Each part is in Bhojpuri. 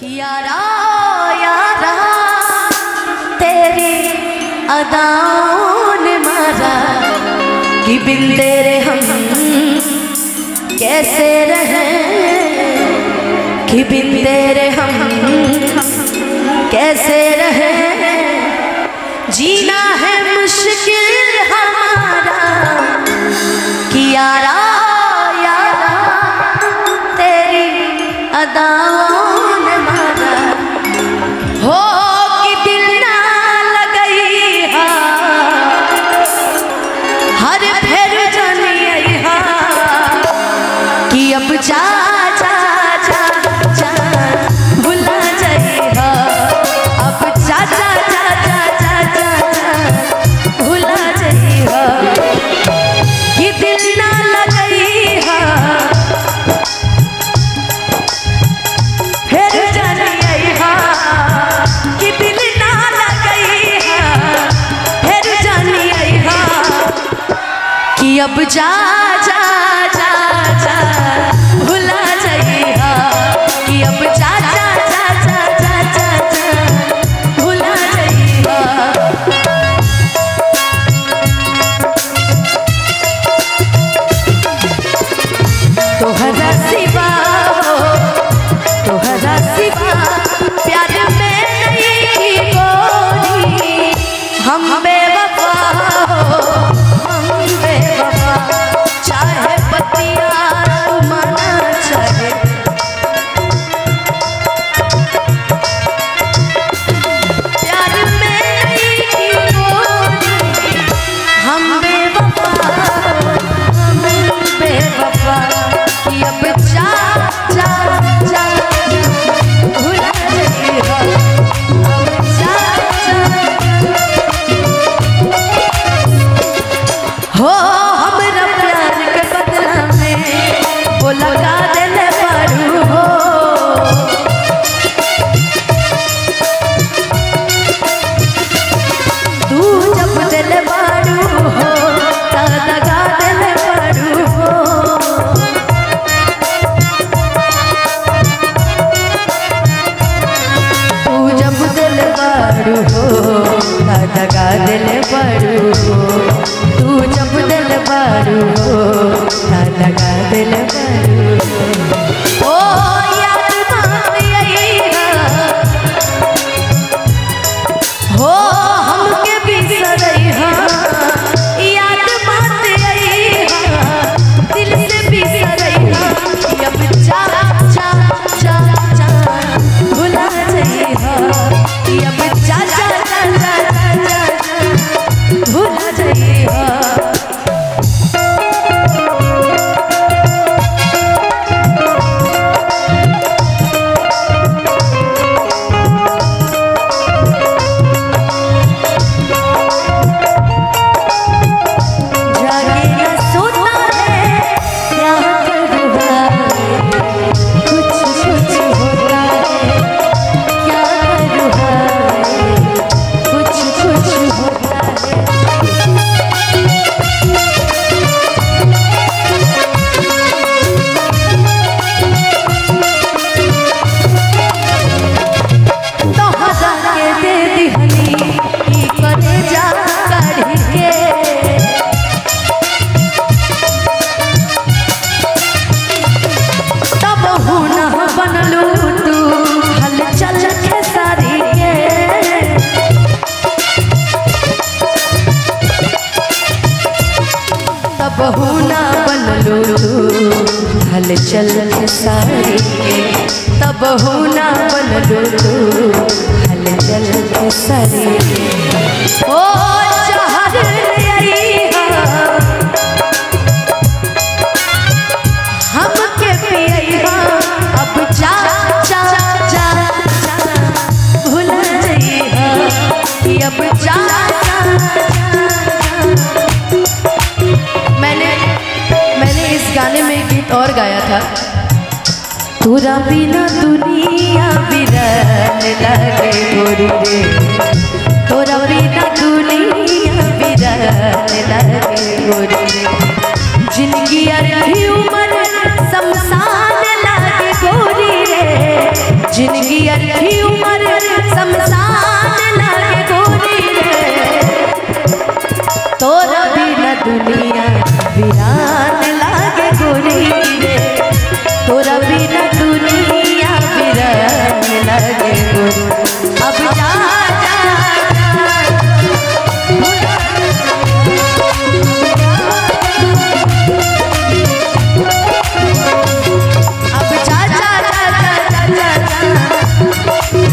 यारा यारा तेरी अदाओं ने मारा कि बिन तेरे हम कैसे रहें, कि बिन तेरे हम कैसे रहें। जीना है मुश्किल हमारा कि यारा यारा तेरी अदाओं ने मारा। हो कि दिल ना लगई हा हर फेर जानी हा कि अब जा जा जा जा भुला जाई हा। अब जा जा जा जा जा जा भुला जाई हा कि दिल ना लगई हा फिर जानी हा कि दिल ना लगई हा फिर जानी हा कि अब जा जा जा जा भुला जाई हा कि अब जा जा जा जा जा जा जा भुला जाई हा। तोहरा सिवा हो तोहरा सिवा प्यार में नहीं कोई, हम बेवफा हो हम बेवफा चाहे पतिया माना चाहे। प्यार में नहीं कोई, हम बेवफा हम बेवफा कि अब जा जा जा भुला जाई हा। अब जा जा हो हमरा प्यार के बदला में वो लगा देले पारू हो। तू जब दिल पारू हो ता लगा देले पारू हो। दगा दिल बारू हो तू जब दिल बारू हो दगा दिल बारू हो। याद बात यही हो हमके बिसरई हा। याद बात यही दिल से बिसरई हा कि अब जा जा जा जा भुला जाई हा कि अब जा जा जा जा भुला जाई हा। जागे न सोता है क्या करूँगा कुछ कुछ होता है क्या करूँगा कुछ कुछ होता है। तोहरा के दे दिहनी ई करे जा काढ़ी के तब हुना बनलू तू हल चल के सारी के। तब हुना बनलू तू हल चल के सारी के। तब हुना बनलू तू हल चल के सारी के। ओ चाहत यही हमके पियई हा। अब जा जा जा जा भुला जाई हा कि अब जा जा जा। मैंने इस गाने में एक गीत और गाया था। तोरा बिना दुनिया बिरन लगे गोरी रे, तोरा बिना दुनिया बिरन लगे गोरी रे। जिंदगी अरही उम्र शमशान लागे गोरी रे, जिंदगी जिंदगी अर्थी उम्र शमशान लागे गोरी रे तोरा बिना दुनिया वीरान लागे गोरी रे तोरा बिना दुनिया वीरान लागे गोरी। अब जा जा अब जा जा जा जा जा जा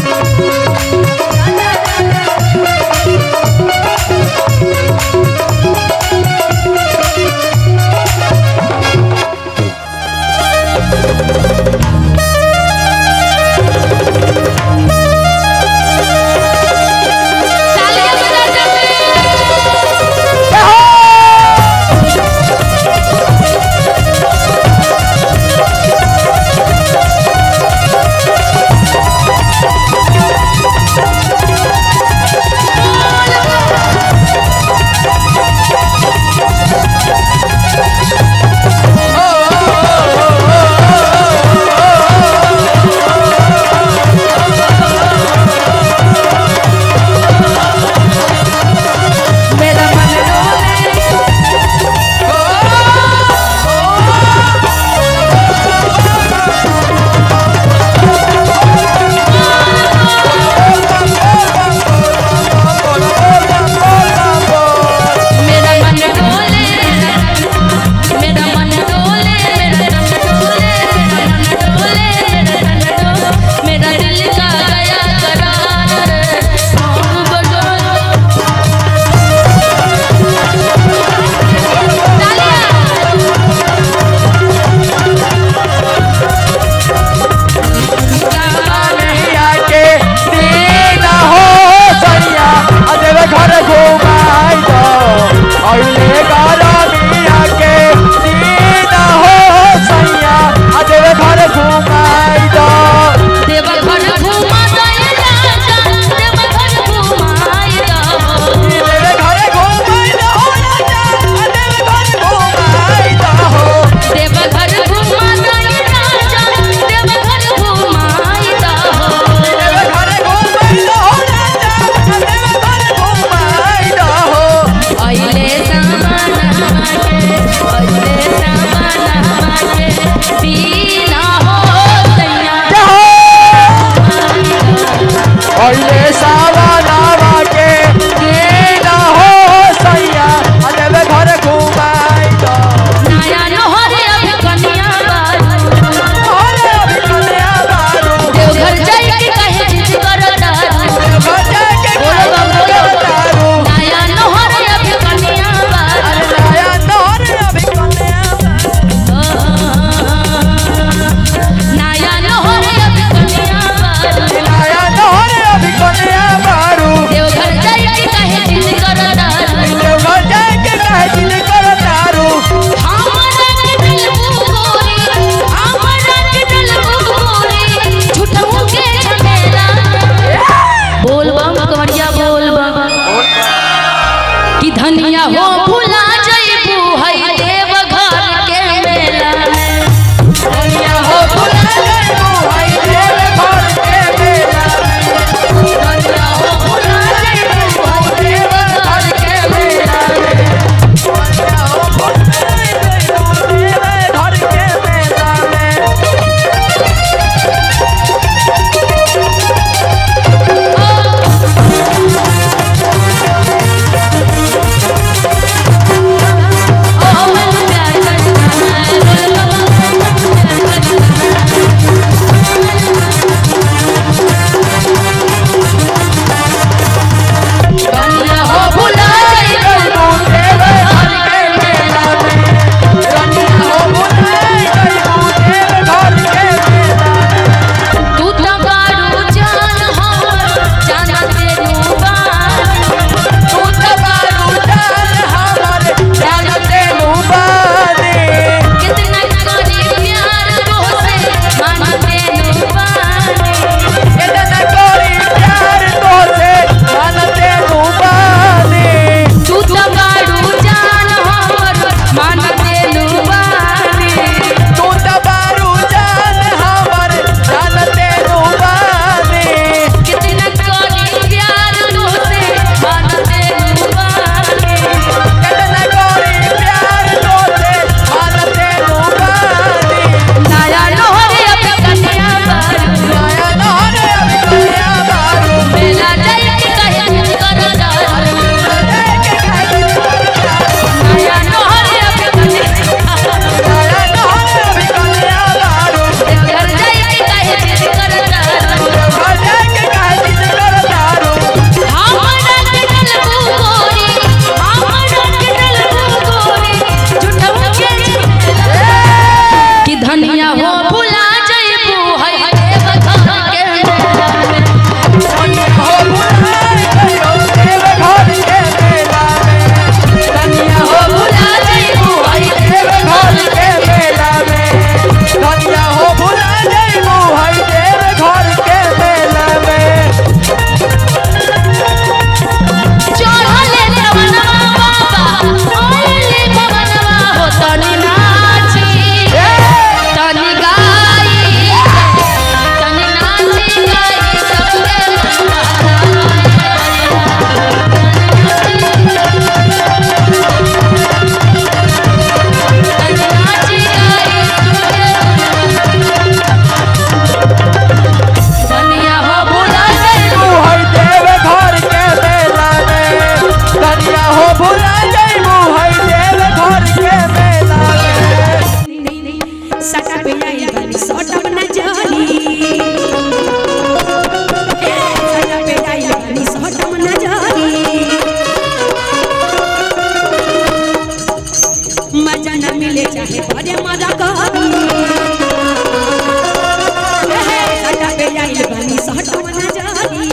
सहटवना जाई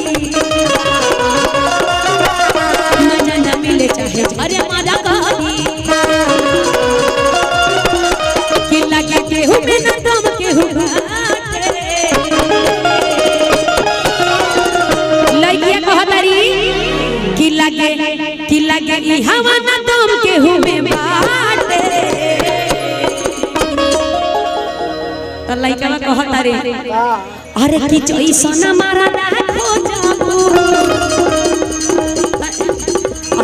मजा न मिले चाहे अरे माला कही कि लगे केहू में न दम केहू बाटे लइया कहतारी कि लगे ई हवा न दम केहू में बाटे त लइका कहतारी अरे कि जैसन मारा खो जाबू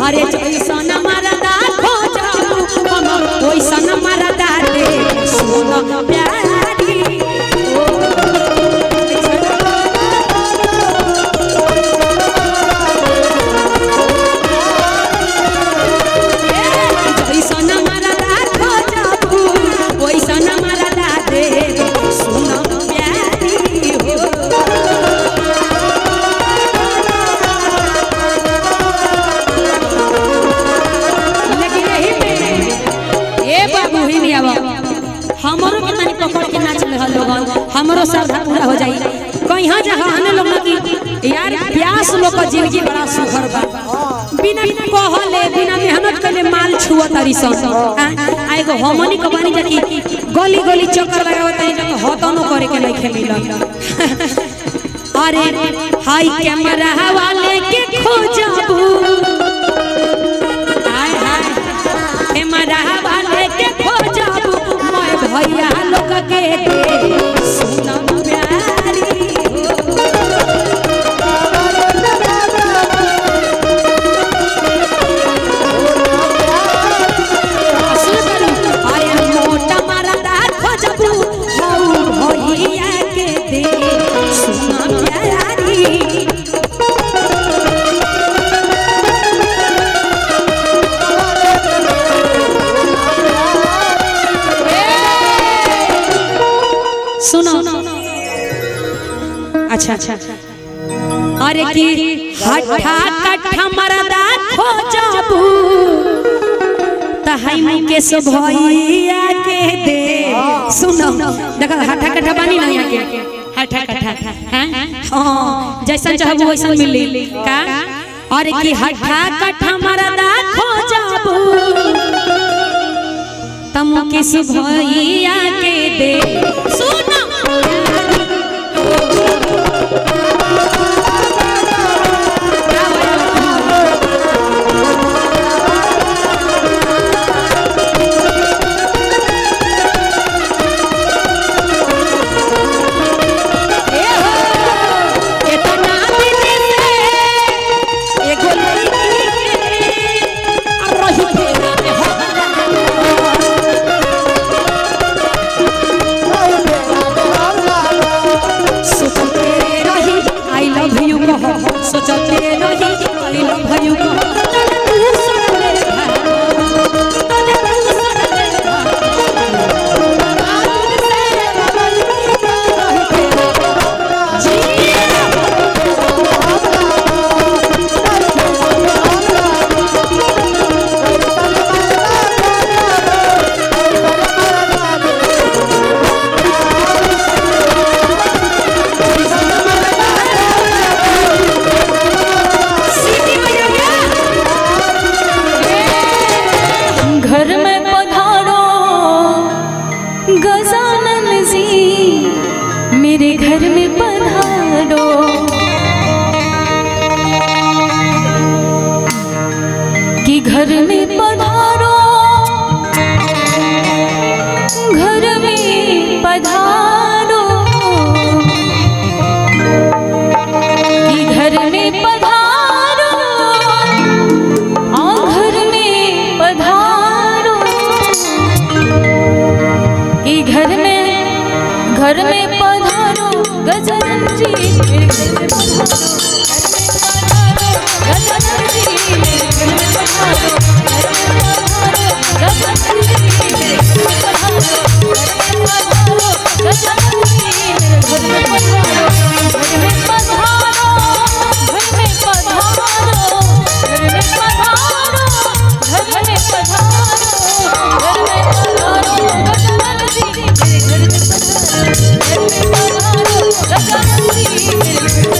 अरे जैसन मरदा खो जाबू हम ओइसन मरदा दे सुनो प्यारी जैसन मरदा खो जाबू ओइसन मरदा दे सुनो प्यारी हो हमरो के तनी पकड़ के नाच ले लोगन हमरो श्रद्धा पूरा हो जाई कहीं जहां हने लोग की यार प्यास लोग का जिंदगी बड़ा सुखर बा बिना कहले बिना मेहनत करे माल छुआ तारी सन आ एगो हमनी के बानी जकी गली गली चक्कर लगावत है जक हतनो करे के नहीं खेली अरे हाय कैमरा वाले के खो जाबू हाय हाय कैमरा वाले के खो जाबू भैया लोग के सुना प्यारी अरे मोटा मरदा खोजबू भैया के दे सुना प्यारी सुनो अच्छा अरे की हठा कट्ठा मरदा खो जाबू तहाई मुकेश भैया के दे सुनो देखो हठा कट्ठा बानी ना यहाँ के हठा कट्ठा हैं हां जैसा चाहबू वैसा मिली का अरे की हठा कट्ठा मरदा खो जाबू तम मुकेश भैया के दे सुनो मेरे घर में पधारो कि घर में पधारो घर में पधारो कि घर में पधारो घर में पधारो कि घर में पधारो गजानन जी मेरे घर में पधारो गजानन जी मेरे घर में पधारो गजानन जी मेरे घर में पधारो गजानन जी मेरे घर में पधारो घर में पधारो घर में पधारो घर में पधारो घर में पधारो गजानन जी मेरे घर में पधारो गजानन जी मेरे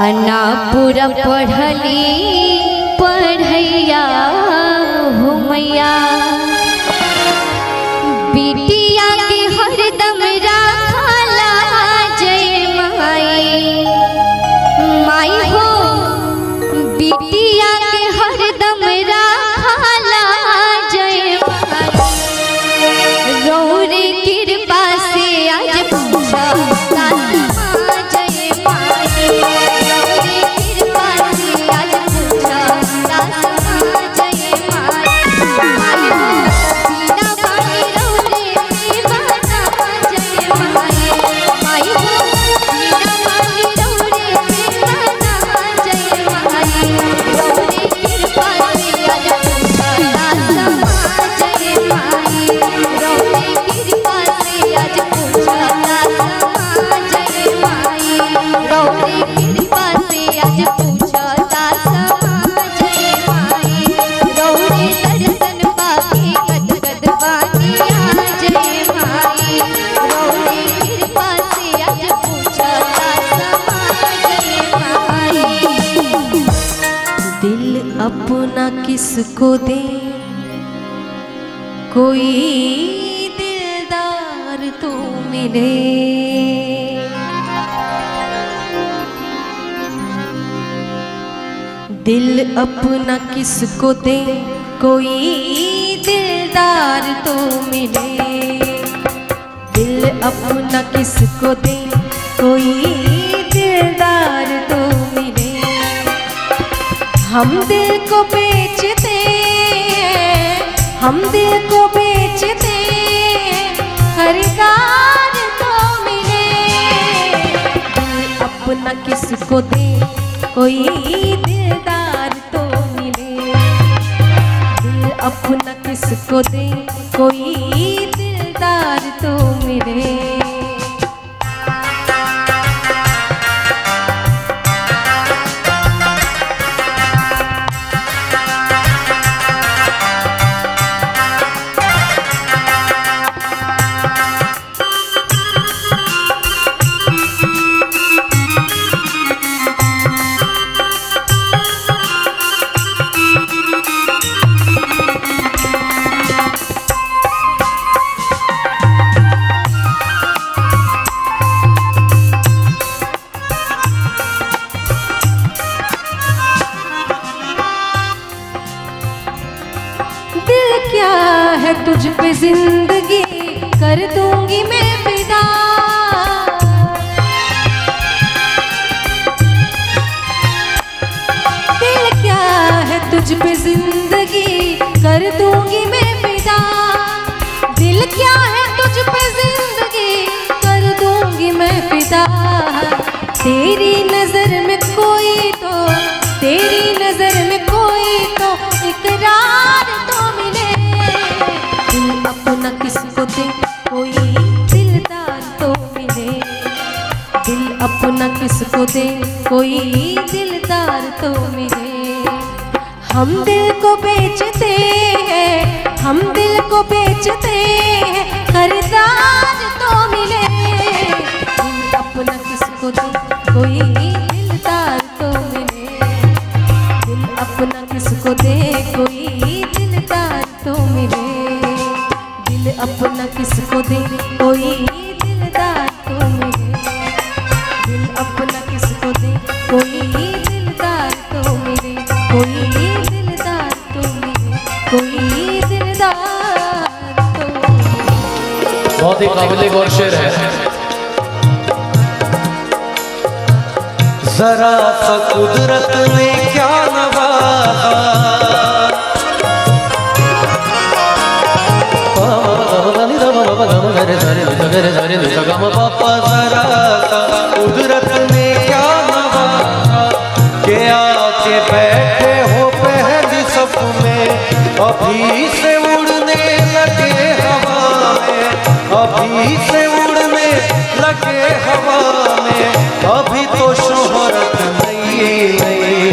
अन्ना पूरा पढ़ली पढ़ैया हो मैया बिटिया के हरदम राखला जय माई माई हो बिटिया के हरदम राखला जय माई रौरे कृपा से आज पूछा अपना किसको दे कोई दिलदार तो मिले दिल अपना किसको दे कोई दिलदार तो मिले दिल अपना किसको दे कोई दिलदार तो मिले हम दिल को बेचते हम दिल को बेचते खरीदार तो मिले दिल अपना किसको दे कोई दिलदार तो मिले दिल अपना किसको दे कोई दिलदार तो मिले क्या है तुझ पे जिंदगी कर दूंगी मैं फिदा तुझ पे जिंदगी कर दूंगी मैं फिदा। दिल क्या है तुझ पे जिंदगी कर दूंगी मैं फिदा। तेरी नजर में कोई तो, तेरी नजर में कोई तो इकरार तो मिले। दिल अपना किसको दे कोई दिलदार तो मिले। दिल अपना किसको दे कोई दिलदार तो मिले। हम दिल को बेचते हैं, हम दिल को बेचते हैं, खरीदार तो मिले। दिल अपना किसको दे कोई दिलदार तो मिले। दिल अपना किसको दे कोई दिलदार तो मिले। दिल अपना किसको दे कोई दिलदार तो मिले। दिल अपना किसको दे कोई दिलदार तो मिले। कोई दिलदार तो मिले, कोई दिलदार तो मिले। बहुत ही काबिल गौर शेर है। जरा सा कुदरत ने क्या नवाजा, जरा सा कुदरत ने क्या नवाजा के आके बैठे हो पहली सफ में। अभी से उड़ने लगे हवा में, अभी से उड़ने लगे हवा में। अभी तो शोहरत नहीं नहीं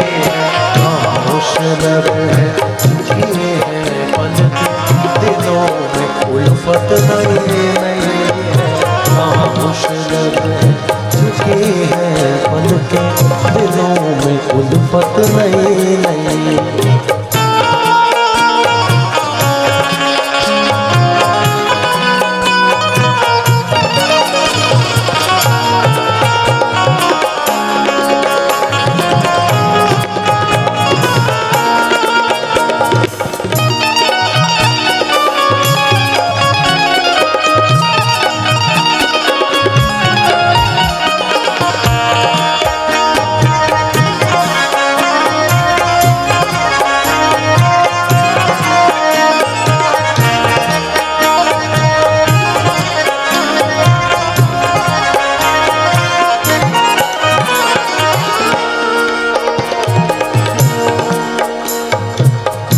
खामोश लब है, झुकी है पलक दिलों में उल्फत नहीं नहीं खामोश लब है, झुकी है पलक दिलों में उल्फत नहीं नहीं।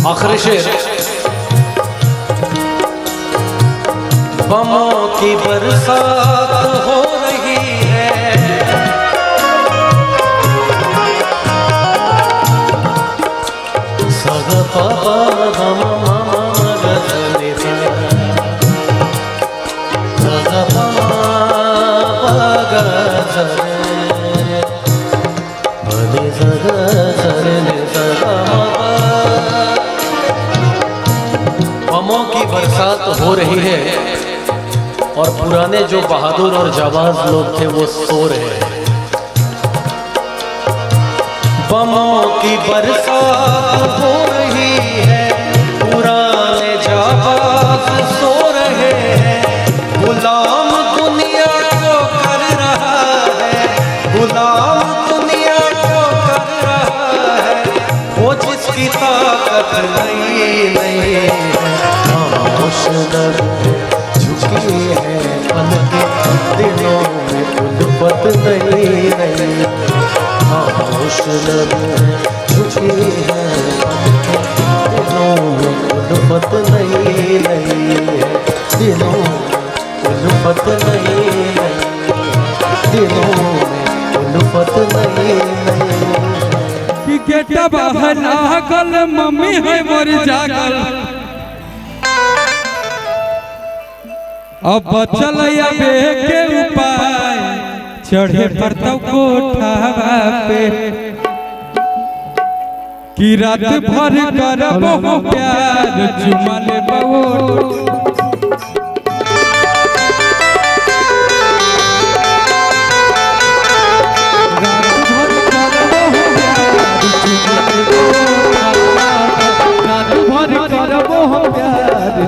आखिरी शेर। बमों की बरसात हो रही है, सग पापा गम मामा गजने सग पापा गजने बने सग जरने सगा। बमों की बरसात हो रही है और पुराने जो बहादुर और जाबाज लोग थे वो सो रहे हैं। बमों की बरसात हो रही है, पुराने जाबाज सो रहे हैं। गुलाम दुनिया को कर रहा है, गुलाम दुनिया को कर रहा है वो जिसकी ताकत नहीं नहीं। खामोश लब झुकी है पलकें दिलों में उल्फत नहीं नहीं। खामोश लब झुकी है पलकें दिलों में उल्फत नहीं नहीं। दिलों में उल्फत नहीं नहीं, दिलों में उल्फत नहीं नहीं। कि गेटा बाहर लागल मम्मी है मोर जागल। अब चल अबे के उपाय चढ़े परतौ कोठावा पे। कि रात भर करबो प्यार चुमा लेबो।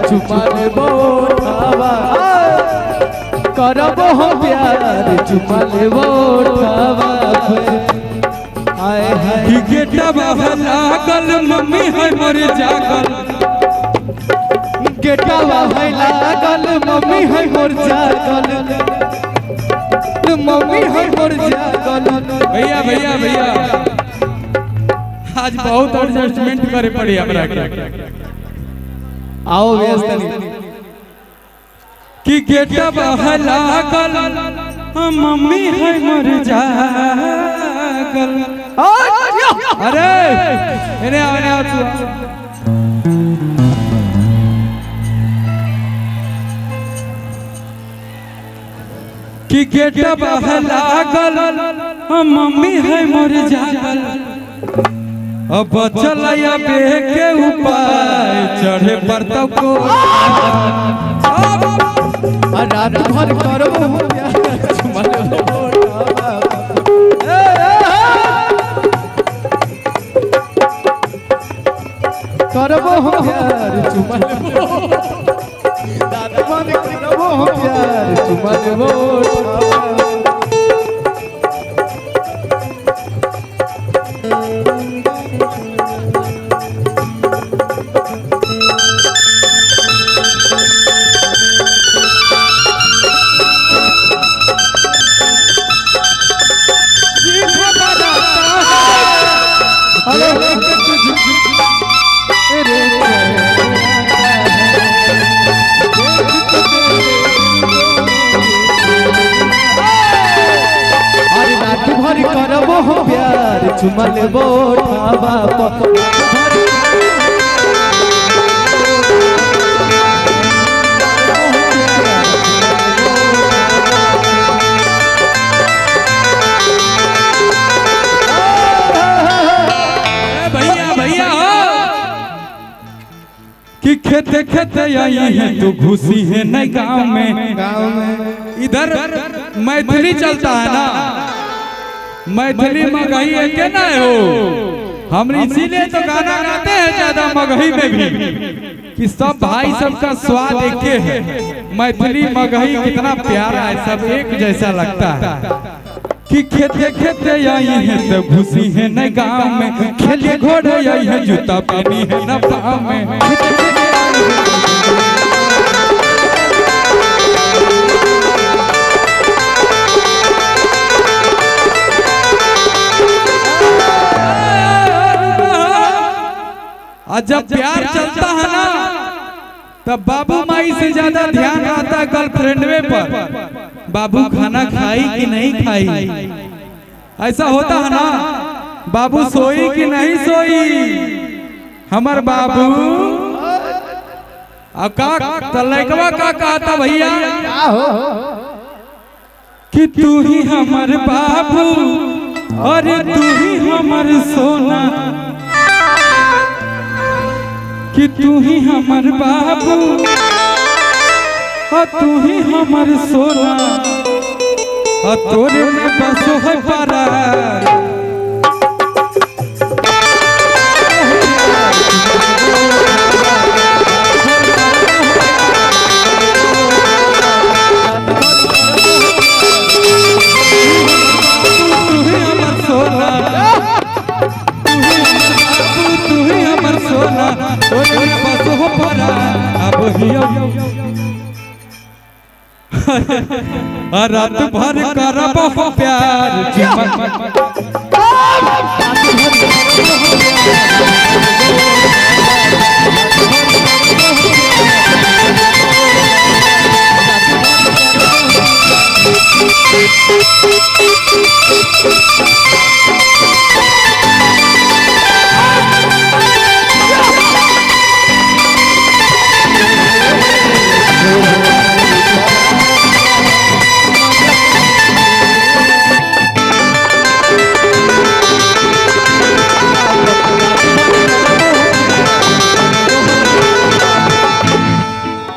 चुमा लेबो ठावा करबो हम प्यार चुमा लेबो ठावा। आए कि गेटा लागल मम्मी है मोर जागल गेटा लागल मम्मी है मोर जागल मम्मी है मोर जागल। भैया भैया भैया आज बहुत एडजस्टमेंट करे पड़ी हमरा के। आओ व्यस्त कि गेटा लागल मम्मी है मोर जागल। अरे इन्हें आने आओ तू कि गेटा लागल मम्मी है मोर जागल। अब चलया बे के उपाय चढ़े पर तब को रात भर करो करबो हम प्यार चुमा लेबो रात भर करबो हम प्यार चुमा लेबो। करबो हम प्यार चुमा लेबो ठावा भैया भैया कि खेते खेते आई है तो घुसी है नहीं गांव में इधर मैथिली चलता है ना मैथिली मगही है के ना हो हम इसीलिए तो गाना गाते हैं ज्यादा मगही में भी कि सब भाई सबका स्वाद एक है। मैथिली मगही कितना प्यारा है सब एक जैसा लगता है कि खेते खेते आई है तो घुसी है न गांव में खेले घोड़े आई है जूता पहनी है न पाँव में। जब प्यार चलता है ना तब बाबू माई से ज्यादा ध्यान आता है गर्लफ्रेंडवे पर। बाबू खाना खाई कि नहीं खाई ऐसा होता है ना। बाबू सोई कि नहीं सोई हमार बाबू लड़कवा का कहता भैया कि तू ही हमार बाबू और तू ही हमार सोना कि तू ही हमार बाबू और तू ही हमार सोना और तोरे में बसो है पारा। तू ही हमार सोना तू ही हमार सोना अब रात भर करब प्यार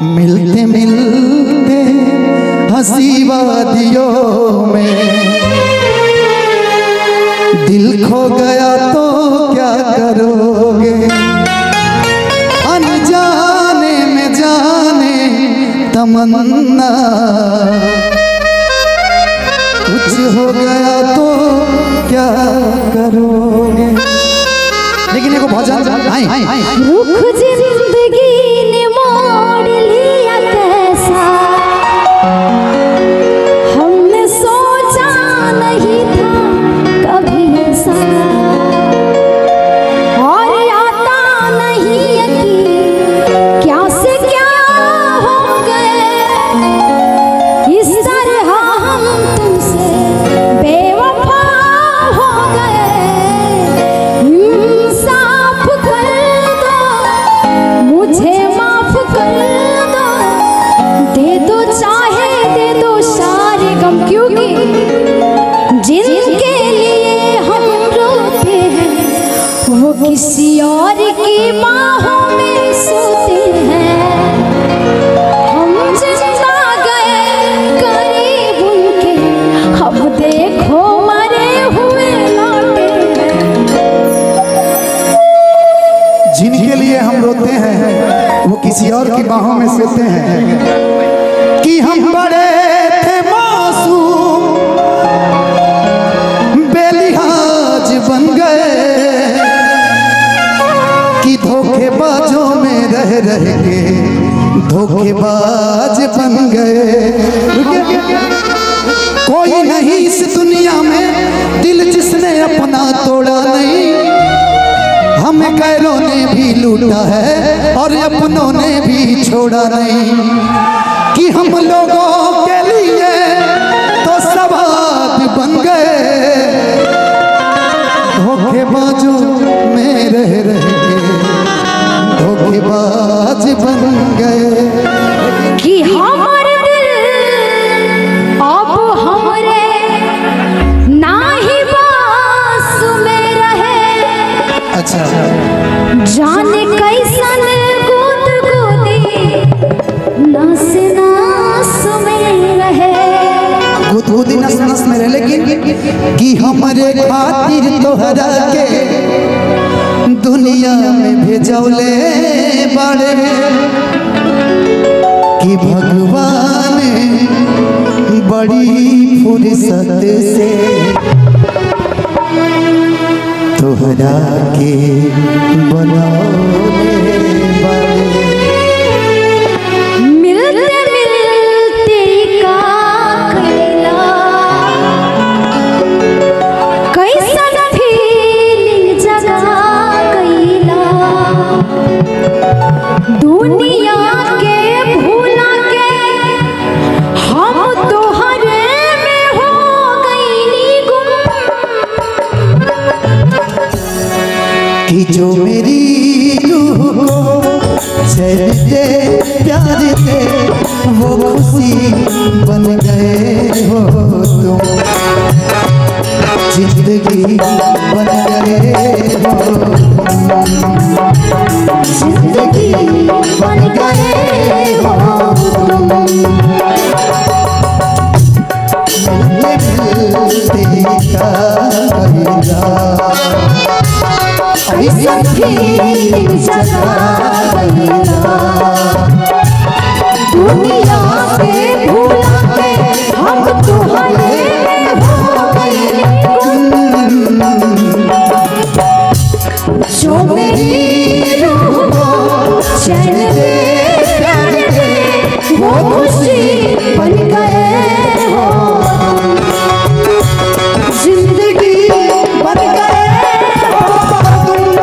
मिलते मिलते हंसी वादियों में दिल खो गया तो क्या करोगे। अनजाने में जाने तमन्ना कुछ हो गया तो क्या करोगे। लेकिन एगो भजन रुख जिंदगी ने मोड़ लिया कैसा, हमने सोचा नहीं था कभी ऐसा, और आता नहीं यकीन क्या से क्या हो गए, इस तरह हम तुमसे बेवफा हो गए। इंसाफ कर दो, मुझे माफ कर दो, दे दो चाहे दे दो सारे गम, क्योंकि जिनके लिए हम रोते हैं वो किसी और की बाहों में सोते हैं। हम जिंदा गए करीब उनके, अब देखो मरे हुए लौटे हैं। जिनके लिए हम रोते हैं वो किसी और की बाहों में सोते हैं। कि हम बड़े थे मासूम बेलिहाज बन गए, कि धोखेबाजों में रह रह के धोखेबाज बन गए। कोई नहीं इस दुनिया में दिल जिसने अपना तोड़ा नहीं, हमें गैरों ने भी लूटा है और अपनों ने भी छोड़ा नहीं। कि हम लोगों के लिए तो सवाब बन गए, धोखेबाजों में रह रह के धोखेबाज बन गए। कि हमारे दिल अब हमरे नाही बास में रहे, अच्छा जाने कैसन गुदगुदी नस नस में रहे। गुदगुदी नस नस में रहे। लेकिन कि हमारे खातिर तोहरा के दुनिया में भेजौले बड़े, कि भगवान बड़ी फुर्सत से तोहरा के बनौले बड़े। मिलते मिलते का कैला, कैसन फीलिंग जगा कैला, दुनिया के भूला के हम तोहरे में हो गईनी गुम। कि जो मेरी रूह को चैन दे प्यार दे वो खुशी बन गए हो तुम, जिंदगी बन गए हो, जिंदगी बन गए हो तुम। मिलते का कहना ऐसा फीलिंग जगा कैला, दुनिया के भूला के हम तुम्हारे हो गए गुम। जो मेरी रूह को चैन दे प्यार दे वो खुशी बन गए हो, जिंदगी बन गए हो तुम,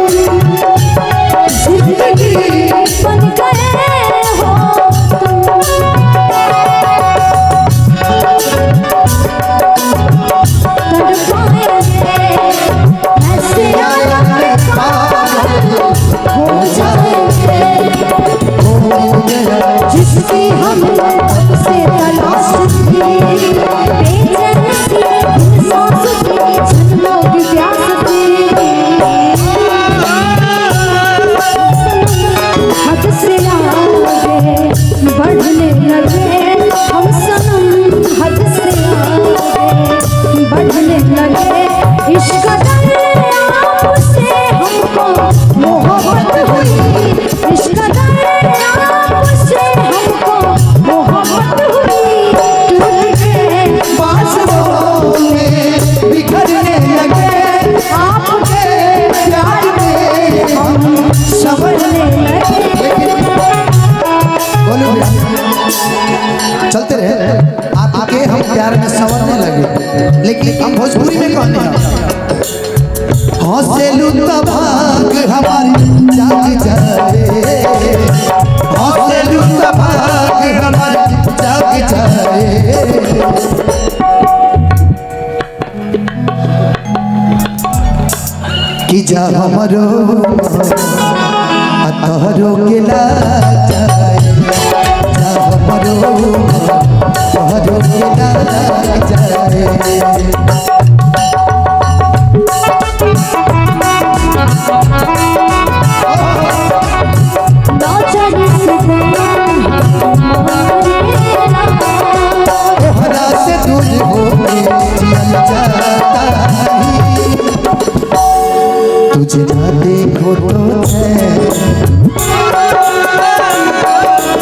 जिंदगी बन गए हो तुम। तड़पाएंगे ऐसे आलम में पागल हो जाएंगे, जिसकी हम से तलाश जा हमरो तोहरो के लाज जाए जा हमरो तोहरो के लाज जाए तोहरा से दूर होके जियल जाता तुझे ना देखो तो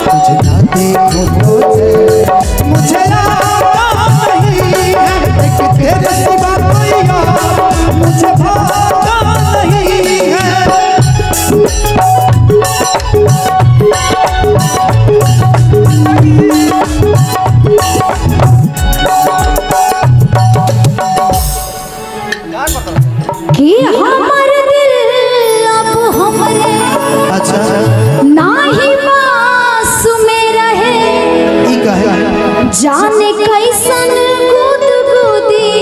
तुझे ना देखो तो मुझे नहीं है एक तेरे सिवा कोई और मुझे भाता नहीं है कि हमर दिल अब हमरे अच्छा नाही पास में रहे ई कहे जाने कैसन गुदगुदी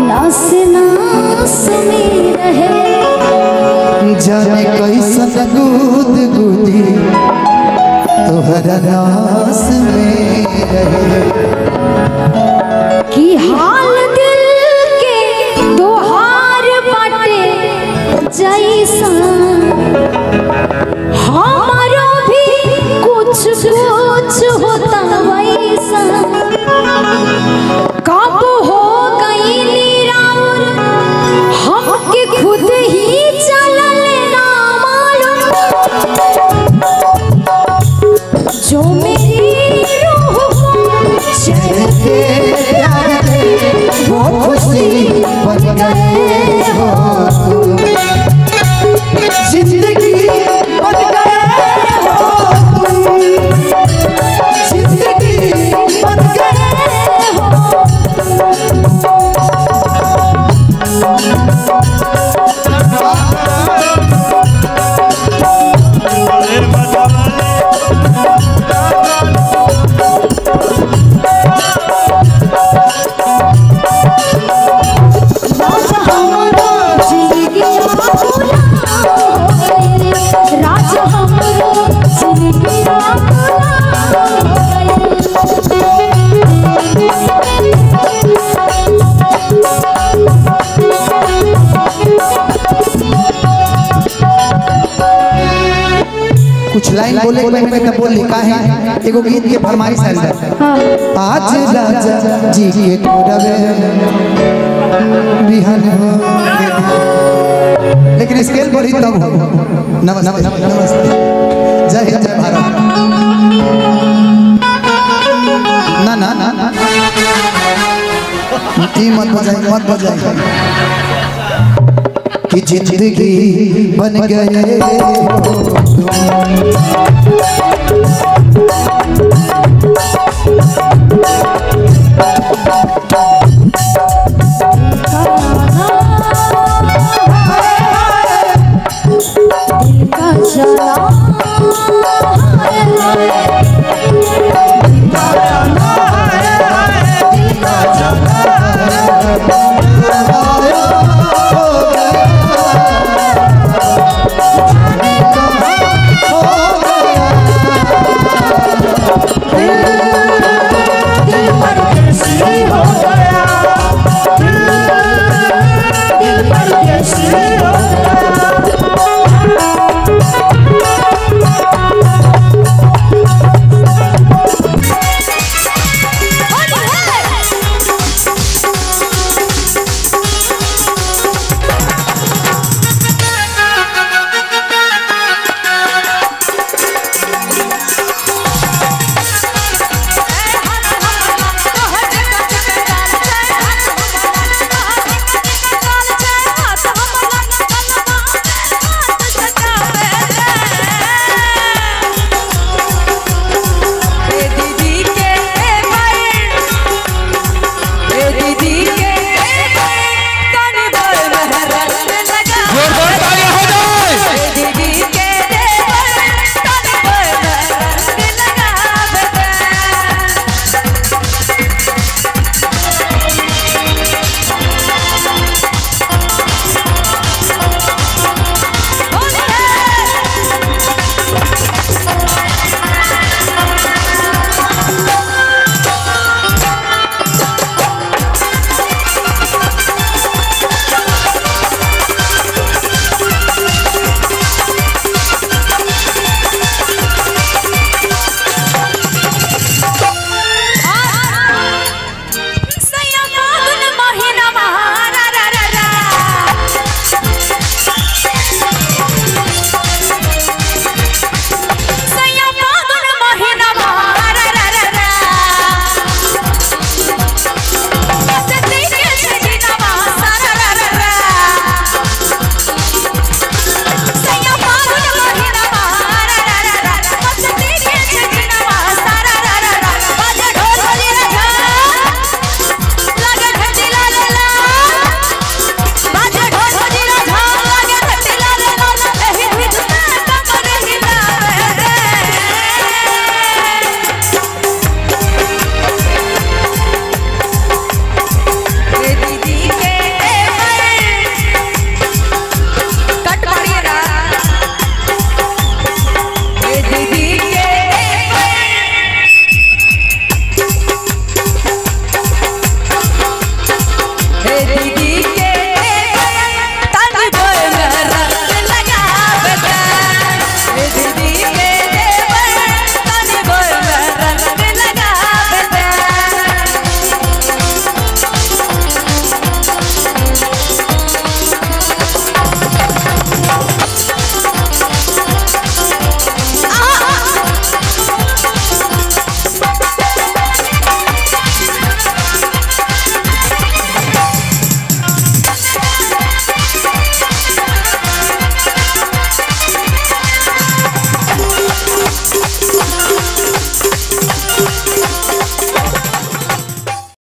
नस नस में रहे जाने कैसन गुद गुदी तोहरा नास में रहे कि हाल दिल के दोहार बाटे जैसा हमारो भी कुछ कुछ होता वैसा कब हो गई निराउर हमके खुद ही चलल ना मालूम जो मेरी रूह चैन के प्यारे वो खुशी बन गए हो तुम जिंदगी बन गए हो तुम जिंदगी बन गए हो राज हमरो जिंदगी कुछ लाइन बोले मैंने तब बोल लिखा है एगो गीत के फरमाइश है आज राजा जी के कोरवे बिहान हो लेकिन स्केल बढ़ी तब हो नमस्ते जय हिंद जय भारत ना ना ना ना मत बजाइए कि जिंदगी बन गए हो